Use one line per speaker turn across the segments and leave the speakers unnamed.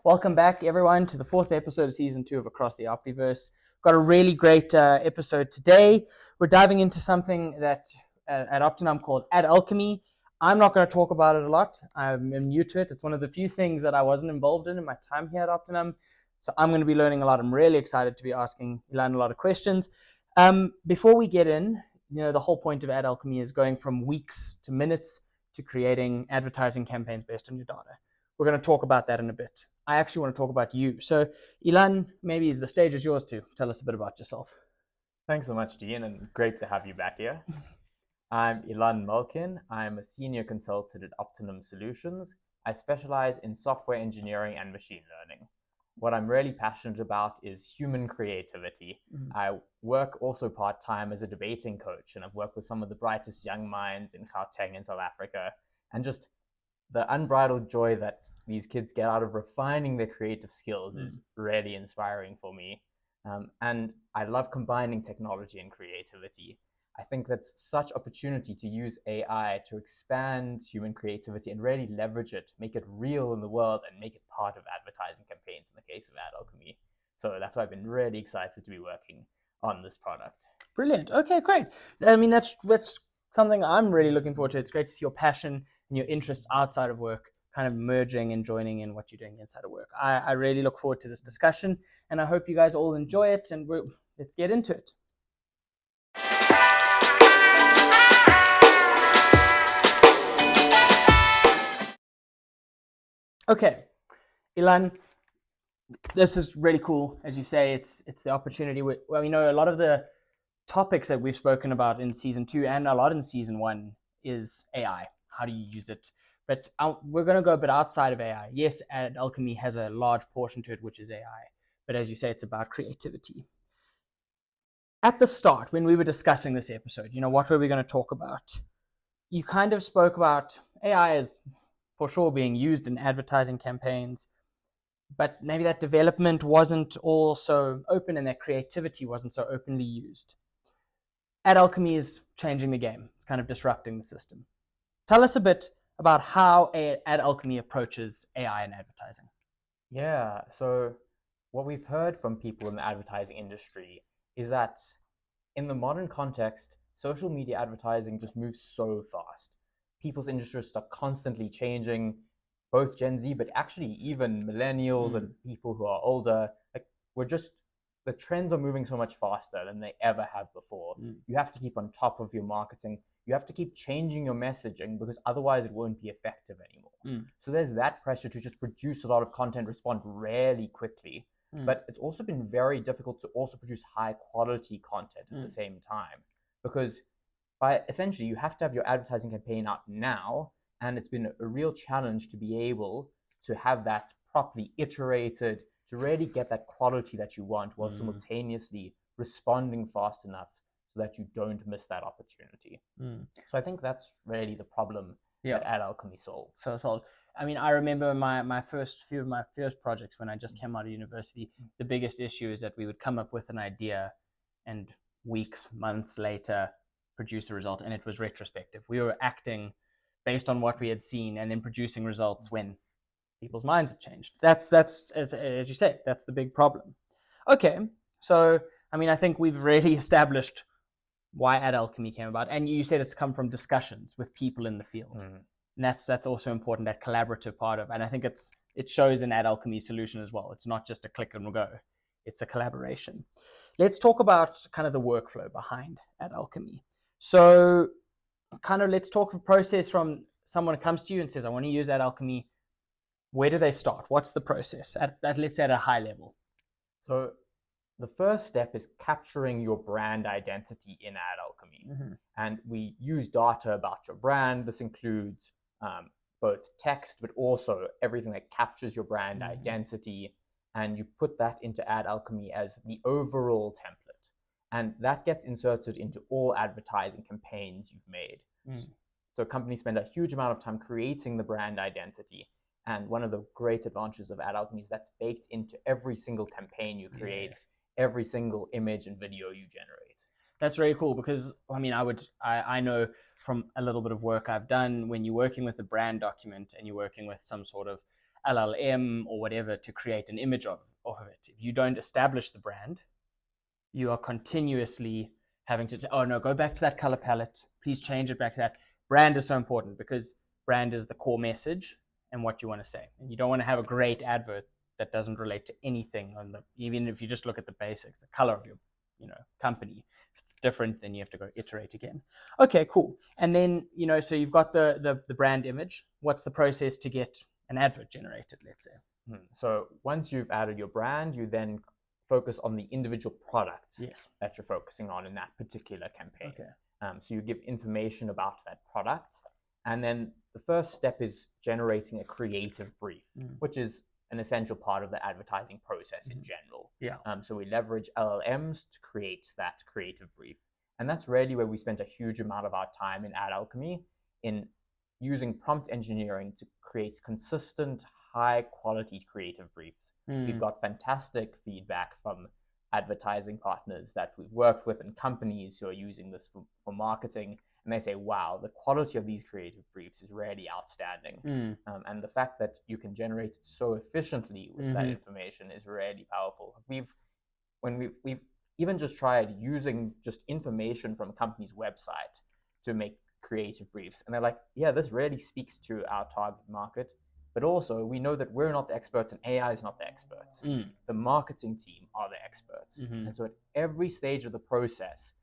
Welcome back, everyone, to the fourth episode of season 2 of Across the Optiverse. Got a really great episode today. We're diving into something that at Optinum called Ad Alchemy. I'm not going to talk about it a lot. I'm new to it. It's one of the few things that I wasn't involved in my time here at Optinum. So I'm going to be learning a lot. I'm really excited to be asking Ilan a lot of questions. Before we get in, the whole point of Ad Alchemy is going from weeks to minutes to creating advertising campaigns based on your data. We're going to talk about that in a bit. I actually want to talk about you. So, Ilan, maybe the stage is yours to tell us a bit about yourself.
Thanks so much, Dean, and great to have you back here. I'm Ilan Malkin. I'm a senior consultant at Optimum Solutions. I specialize in software engineering and machine learning. What I'm really passionate about is human creativity. I work also part-time as a debating coach, and I've worked with some of the brightest young minds in Gauteng in South Africa, and just the unbridled joy that these kids get out of refining their creative skills is really inspiring for me. And I love combining technology and creativity. I think that's such opportunity to use AI to expand human creativity and really leverage it, make it real in the world, and make it part of advertising campaigns in the case of Ad Alchemy. So that's why I've been really excited to be working on this product.
Brilliant. Okay, great. I mean, that's something I'm really looking forward to. It's great to see your passion and your interests outside of work kind of merging and joining in what you're doing inside of work. I really look forward to this discussion, and I hope you guys all enjoy it, and let's get into it. Okay, Ilan, this is really cool. As you say, it's the opportunity. We know a lot of the topics that we've spoken about in season 2 and a lot in season 1 is AI. How do you use it? But we're going to go a bit outside of AI. Yes, Ad Alchemy has a large portion to it, which is AI. But as you say, it's about creativity. At the start, when we were discussing this episode, what were we going to talk about? You kind of spoke about AI as for sure being used in advertising campaigns, but maybe that development wasn't all so open and that creativity wasn't so openly used. Ad Alchemy is changing the game. It's kind of disrupting the system. Tell us a bit about how Ad Alchemy approaches AI in advertising.
Yeah, so what we've heard from people in the advertising industry is that in the modern context, social media advertising just moves so fast. People's interests are constantly changing, both Gen Z, but actually even millennials and people who are older. The trends are moving so much faster than they ever have before. You have to keep on top of your marketing. You have to keep changing your messaging because otherwise it won't be effective anymore. So there's that pressure to just produce a lot of content, respond really quickly. But it's also been very difficult to also produce high quality content at the same time, because by essentially you have to have your advertising campaign out now, and it's been a real challenge to be able to have that properly iterated to really get that quality that you want while simultaneously responding fast enough so that you don't miss that opportunity. So I think that's really the problem that Ad Alchemy solves.
I mean, I remember my first few of my first projects when I just came out of university. The biggest issue is that we would come up with an idea and weeks, months later produce a result, and it was retrospective. We were acting based on what we had seen and then producing results when people's minds had changed. That's as you say, that's the big problem. Okay, so I mean, I think we've really established why Ad Alchemy came about, and you said it's come from discussions with people in the field. And that's also important, that collaborative part of, and I think it shows in Ad Alchemy solution as well. It's not just a click and go, it's a collaboration. Let's talk about kind of the workflow behind Ad Alchemy. So kind of let's talk the process from someone comes to you and says, I want to use Ad Alchemy. Where do they start? What's the process let's say at a high level?
So the first step is capturing your brand identity in Ad Alchemy. And we use data about your brand. This includes both text, but also everything that captures your brand identity. And you put that into Ad Alchemy as the overall template. And that gets inserted into all advertising campaigns you've made. So companies spend a huge amount of time creating the brand identity. And one of the great advantages of Ad Alchemy is that's baked into every single campaign you create, every single image and video you generate.
That's really cool, because I mean, I know from a little bit of work I've done, when you're working with a brand document and you're working with some sort of LLM or whatever to create an image of it. If you don't establish the brand, you are continuously having to, oh no, go back to that color palette. Please change it back to that. Brand is so important because brand is the core message and what you want to say. And you don't want to have a great advert that doesn't relate to anything on the, even if you just look at the basics, the color of your, company. If it's different, then you have to go iterate again. Okay, cool. And then, so you've got the brand image. What's the process to get an advert generated, let's say?
So once you've added your brand, you then focus on the individual products that you're focusing on in that particular campaign.
Okay.
So you give information about that product. And then the first step is generating a creative brief, which is an essential part of the advertising process in general. So we leverage LLMs to create that creative brief. And that's really where we spent a huge amount of our time in Ad Alchemy, in using prompt engineering to create consistent, high quality creative briefs. We've got fantastic feedback from advertising partners that we've worked with and companies who are using this for marketing. And they say, wow, the quality of these creative briefs is really outstanding. And the fact that you can generate it so efficiently with that information is really powerful. We've even just tried using just information from a company's website to make creative briefs. And they're like, yeah, this really speaks to our target market. But also, we know that we're not the experts and AI is not the experts. The marketing team are the experts. And so at every stage of the process,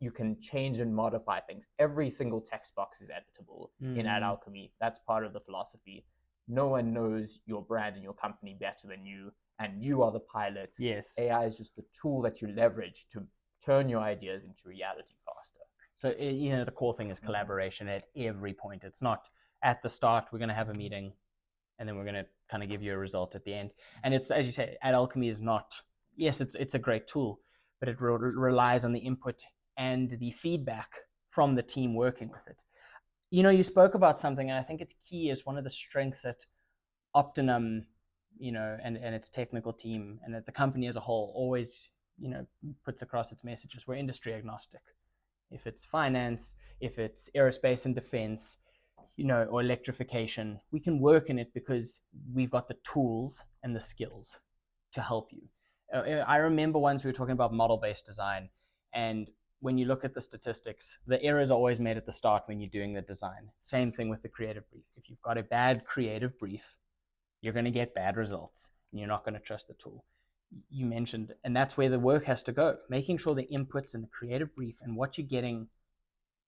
you can change and modify things. Every single text box is editable in Ad Alchemy. That's part of the philosophy. No one knows your brand and your company better than you, and you are the pilot. AI is just the tool that you leverage to turn your ideas into reality faster.
So, the core thing is collaboration at every point. It's not at the start, we're going to have a meeting, and then we're going to kind of give you a result at the end. And it's, as you say, Ad Alchemy is not, yes, it's a great tool, but it relies on the input and the feedback from the team working with it. You spoke about something, and I think it's key, is one of the strengths that Optinum, and its technical team and that the company as a whole always, puts across its messages. We're industry agnostic. If it's finance, if it's aerospace and defense, or electrification, we can work in it because we've got the tools and the skills to help you. I remember once we were talking about model-based design, and when you look at the statistics, the errors are always made at the start when you're doing the design. Same thing with the creative brief. If you've got a bad creative brief, you're going to get bad results, and you're not going to trust the tool. You mentioned, and that's where the work has to go, making sure the inputs and the creative brief and what you're getting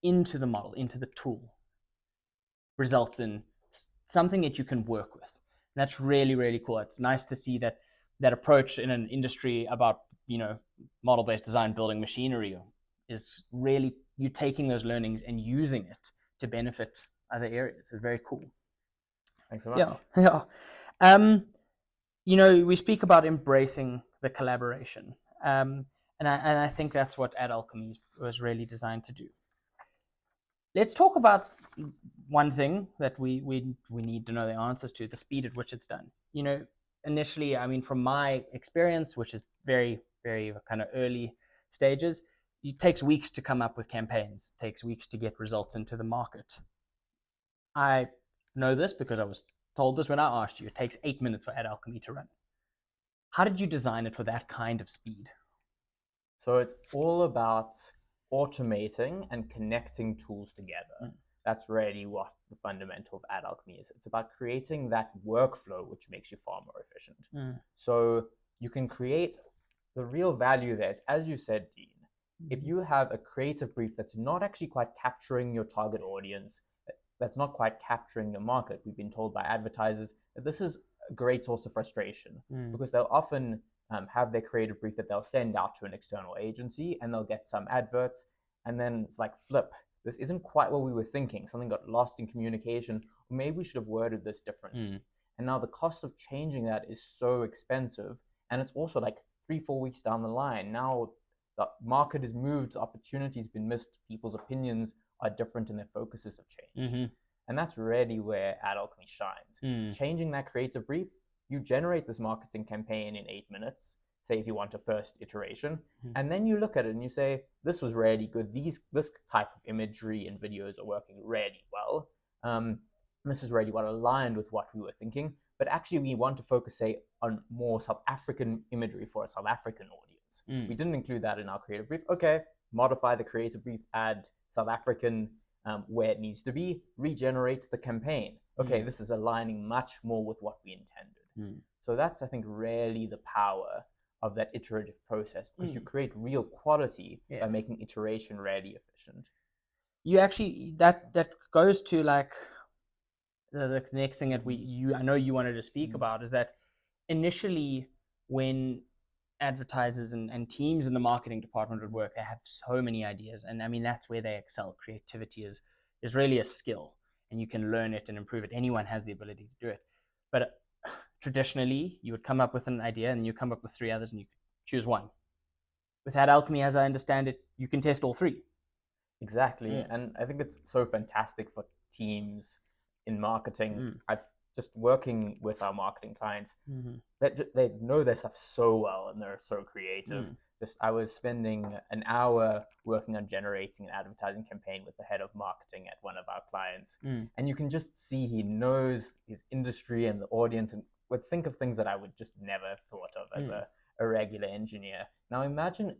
into the model, into the tool, results in something that you can work with. And that's really, really cool. It's nice to see that approach in an industry about, model-based design, building machinery, is really you taking those learnings and using it to benefit other areas. It's very cool.
Thanks so much.
Yeah. We speak about embracing the collaboration. And I think that's what Ad Alchemy was really designed to do. Let's talk about one thing that we need to know the answers to, the speed at which it's done. Initially, from my experience, which is very, very kind of early stages, it takes weeks to come up with campaigns. It takes weeks to get results into the market. I know this because I was told this when I asked you. It takes 8 minutes for Ad Alchemy to run. How did you design it for that kind of speed?
So it's all about automating and connecting tools together. That's really what the fundamental of Ad Alchemy is. It's about creating that workflow which makes you far more efficient. So you can create the real value there is, as you said, Dean, if you have a creative brief that's not actually quite capturing your target audience, that's not quite capturing your market, we've been told by advertisers that this is a great source of frustration because they'll often have their creative brief that they'll send out to an external agency and they'll get some adverts, and then it's like, flip, this isn't quite what we were thinking. Something got lost in communication, or maybe we should have worded this differently. And now the cost of changing that is so expensive, and it's also like 3-4 weeks down the line. Now the market has moved, opportunities been missed, people's opinions are different and their focuses have changed. And that's really where Ad Alchemy shines. Changing that creative brief, you generate this marketing campaign in 8 minutes, say if you want a first iteration, and then you look at it and you say, this was really good. This type of imagery and videos are working really well. this is really what aligned with what we were thinking. But actually, we want to focus, say, on more South African imagery for a South African audience. We didn't include that in our creative brief. Okay, modify the creative brief, add South African where it needs to be, regenerate the campaign. Okay, this is aligning much more with what we intended. So that's, I think, really the power of that iterative process, because you create real quality by making iteration really efficient.
You actually, that goes to like the next thing that I know you wanted to speak about, is that initially when advertisers and teams in the marketing department would work, they have so many ideas, and I mean that's where they excel. Creativity is really a skill, and you can learn it and improve it. Anyone has the ability to do it, but traditionally you would come up with an idea and you come up with 3 others and you choose one. With Ad Alchemy, as I understand it, you can test all 3.
Exactly. And I think it's so fantastic for teams in marketing. I've just working with our marketing clients, they know their stuff so well and they're so creative. I was spending an hour working on generating an advertising campaign with the head of marketing at one of our clients. And you can just see he knows his industry and the audience, and would think of things that I would just never have thought of as a regular engineer. Now imagine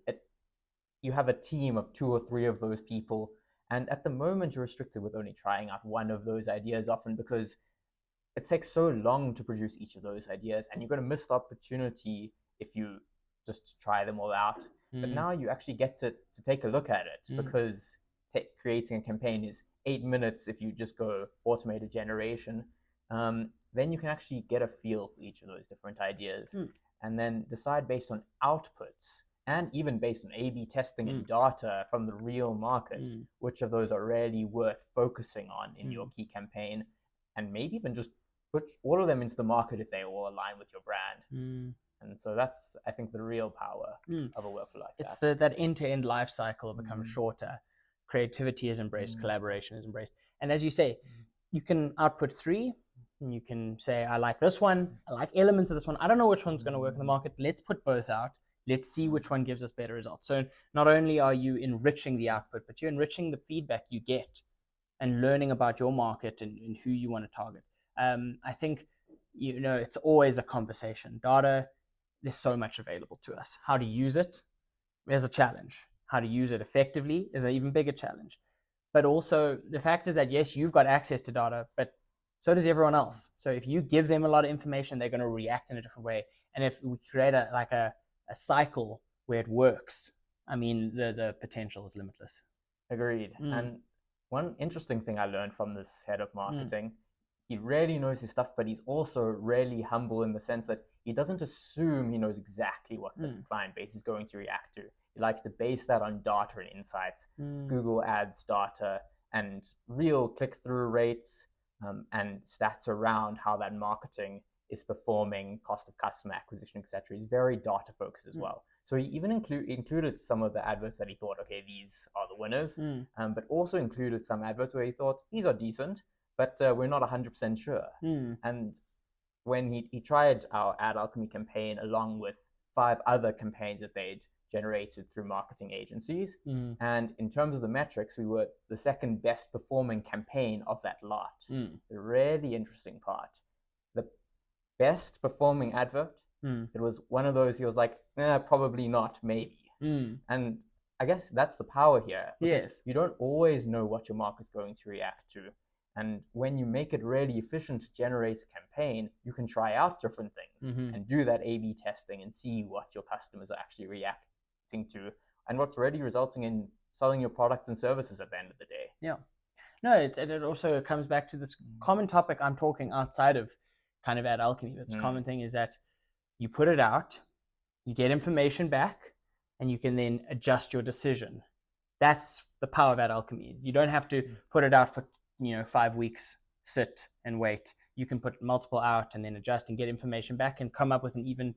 you have a team of 2 or 3 of those people, and at the moment you're restricted with only trying out one of those ideas often, because it takes so long to produce each of those ideas, and you're going to miss the opportunity if you just try them all out. But now you actually get to take a look at it, because creating a campaign is 8 minutes if you just go automated generation. Then you can actually get a feel for each of those different ideas and then decide based on outputs and even based on A/B testing and data from the real market, which of those are really worth focusing on in your key campaign, and maybe even just put all of them into the market if they all align with your brand. And so that's, I think, the real power of a workflow like
it's
that.
that end-to-end life cycle becomes shorter. Creativity is embraced, collaboration is embraced. And as you say, you can output 3, and you can say, I like this one, I like elements of this one. I don't know which one's going to work in the market. Let's put both out. Let's see which one gives us better results. So not only are you enriching the output, but you're enriching the feedback you get and learning about your market and who you want to target. I think, it's always a conversation. Data, there's so much available to us. How to use it is a challenge. How to use it effectively is an even bigger challenge. But also the fact is that, yes, you've got access to data, but so does everyone else. So if you give them a lot of information, they're going to react in a different way. And if we create a cycle where it works, I mean, the potential is limitless.
Agreed. And one interesting thing I learned from this head of marketing, he really knows his stuff, but he's also really humble in the sense that he doesn't assume he knows exactly what the client base is going to react to. He likes to base that on data and insights, Google Ads data, and real click-through rates, and stats around how that marketing is performing, cost of customer acquisition, etc. He's very data focused as well. So he even included some of the adverts that he thought, okay, these are the winners, but also included some adverts where he thought, these are decent, but we're not 100% sure. And when he tried our Ad Alchemy campaign along with 5 other campaigns that they'd generated through marketing agencies, and in terms of the metrics, we were the second best performing campaign of that lot. The really interesting part, the best performing advert, it was one of those he was like, probably not, maybe. And I guess that's the power here, because you don't always know what your market's going to react to. And when you make it really efficient to generate a campaign, you can try out different things and do that A/B testing and see what your customers are actually reacting to, and what's really resulting in selling your products and services at the end of the day.
Yeah. No, it also comes back to this common topic I'm talking outside of kind of Ad Alchemy. But this common thing is that you put it out, you get information back, and you can then adjust your decision. That's the power of Ad Alchemy. You don't have to put it out for 5 weeks, sit and wait. You can put multiple out and then adjust and get information back and come up with an even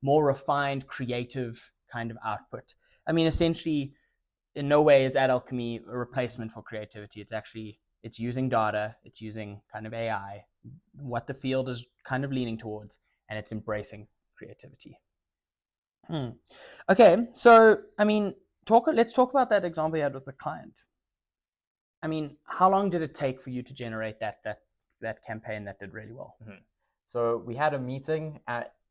more refined, creative kind of output. I mean, essentially, in no way is Ad Alchemy a replacement for creativity. It's using data, it's using kind of AI, what the field is kind of leaning towards, and it's embracing creativity. Okay, so I mean, let's talk about that example you had with the client. I mean, how long did it take for you to generate that that campaign that did really well?
So we had a meeting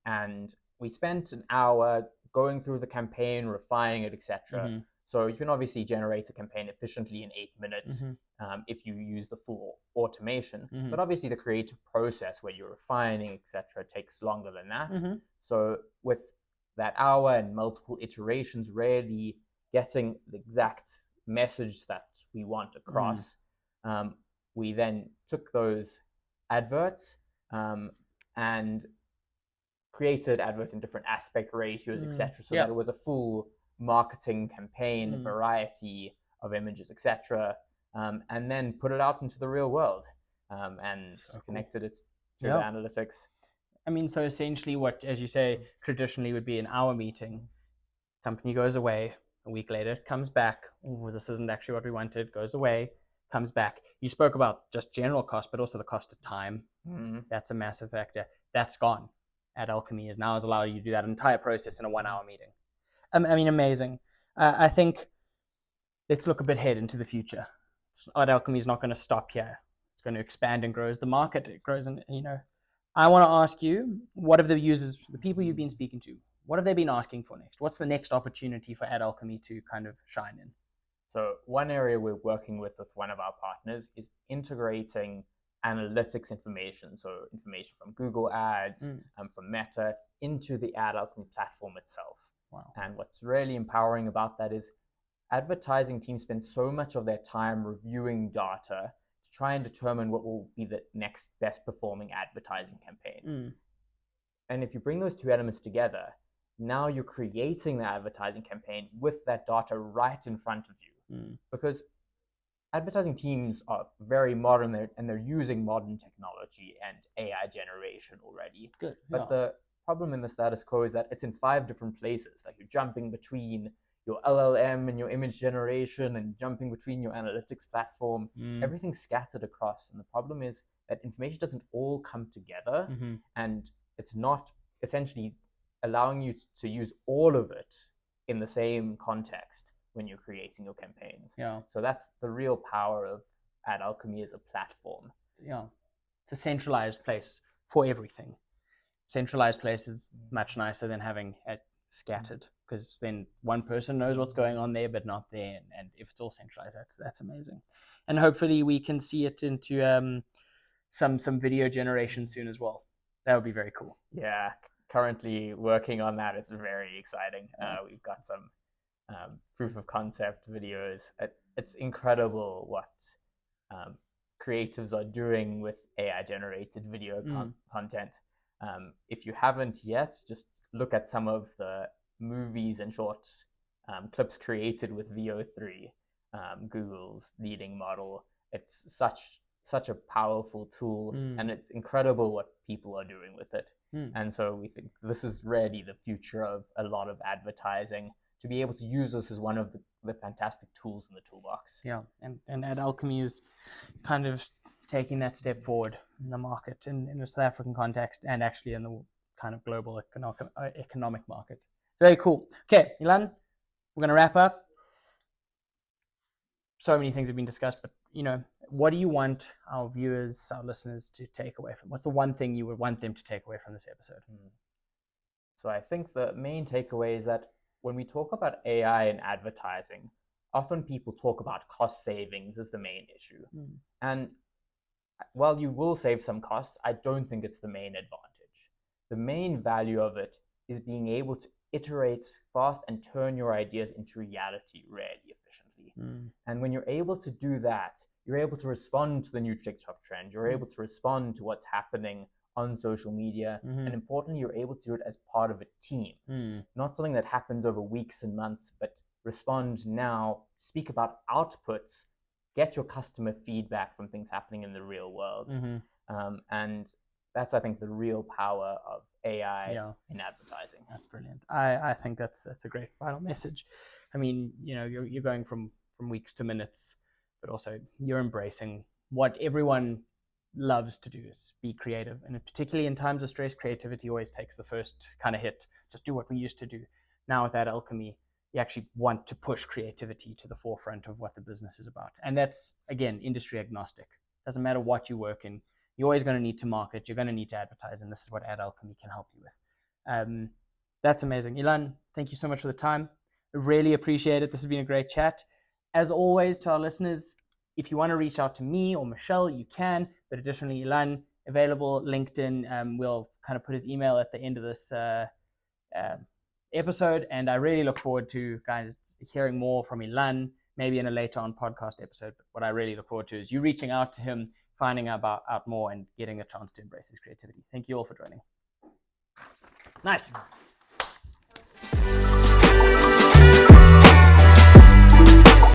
and we spent an hour going through the campaign, refining it, etc. So you can obviously generate a campaign efficiently in 8 minutes if you use the full automation. But obviously the creative process where you're refining, etc., takes longer than that. So with that hour and multiple iterations, really getting the exact message that we want across, we then took those adverts and created adverts in different aspect ratios, etc., so that it was a full marketing campaign, a variety of images, etc., and then put it out into the real world and connected it to the analytics.
I mean, so essentially what, as you say, traditionally would be an hour meeting. Company goes away, a week later, comes back. Oh, this isn't actually what we wanted. Goes away, comes back. You spoke about just general cost, but also the cost of time. That's a massive factor. That's gone. Ad Alchemy has allowed you to do that entire process in a 1 hour meeting. I mean, amazing. I think let's look a bit ahead into the future. Ad Alchemy is not going to stop here. It's going to expand and grow as the market grows. And, I want to ask you, what have the users, the people you've been speaking to, what have they been asking for next? What's the next opportunity for Ad Alchemy to kind of shine in?
So one area we're working with one of our partners is integrating analytics information, so information from Google Ads, from Meta, into the Ad Alchemy platform itself.
Wow.
And what's really empowering about that is advertising teams spend so much of their time reviewing data to try and determine what will be the next best performing advertising campaign. And if you bring those two elements together, now you're creating the advertising campaign with that data right in front of you. Because advertising teams are very modern and they're using modern technology and AI generation already.
Good.
But the problem in the status quo is that it's in 5 different places. Like you're jumping between your LLM and your image generation and jumping between your analytics platform. Everything's scattered across. And the problem is that information doesn't all come together and it's not essentially allowing you to use all of it in the same context when you're creating your campaigns. So that's the real power of Ad Alchemy as a platform.
It's a centralized place for everything. Centralized place is much nicer than having it scattered, because then one person knows what's going on there but not there, and if it's all centralized, that's amazing. And hopefully we can see it into some video generation soon as well. That would be very cool.
Yeah, currently working on that. It's very exciting. We've got some proof of concept videos. It's incredible what creatives are doing with AI generated video content. If you haven't yet, just look at some of the movies and shorts clips created with VO3, Google's leading model. It's such a powerful tool, and it's incredible what people are doing with it. And so we think this is really the future of a lot of advertising, to be able to use this as one of the fantastic tools in the toolbox.
And Ad Alchemy is kind of taking that step forward in the market, in the South African context, and actually in the kind of global economic market. Very cool. Okay, Ilan, we're going to wrap up. So many things have been discussed, but what do you want our viewers, our listeners to take away from? What's the one thing you would want them to take away from this episode?
So I think the main takeaway is that when we talk about AI in advertising, often people talk about cost savings as the main issue. And while you will save some costs, I don't think it's the main advantage. The main value of it is being able to iterate fast and turn your ideas into reality really efficiently. And when you're able to do that, you're able to respond to the new TikTok trend. You're able to respond to what's happening on social media. And importantly, you're able to do it as part of a team. Not something that happens over weeks and months, but respond now, speak about outputs, get your customer feedback from things happening in the real world. And that's, I think, the real power of AI in advertising.
That's brilliant. I think that's a great final message. I mean, you're going from weeks to minutes, but also you're embracing what everyone loves to do, is be creative. And particularly in times of stress, creativity always takes the first kind of hit. Just do what we used to do. Now with Ad Alchemy, you actually want to push creativity to the forefront of what the business is about. And that's, again, industry agnostic. Doesn't matter what you work in. you're always going to need to market, you're going to need to advertise, and this is what Ad Alchemy can help you with. That's amazing. Ilan, thank you so much for the time. I really appreciate it. This has been a great chat. As always, to our listeners, if you want to reach out to me or Michelle, you can. But additionally, Ilan, available LinkedIn. We'll kind of put his email at the end of this episode. And I really look forward to guys hearing more from Ilan, maybe in a later on podcast episode. But what I really look forward to is you reaching out to him, finding out more, and getting a chance to embrace his creativity. Thank you all for joining. Nice.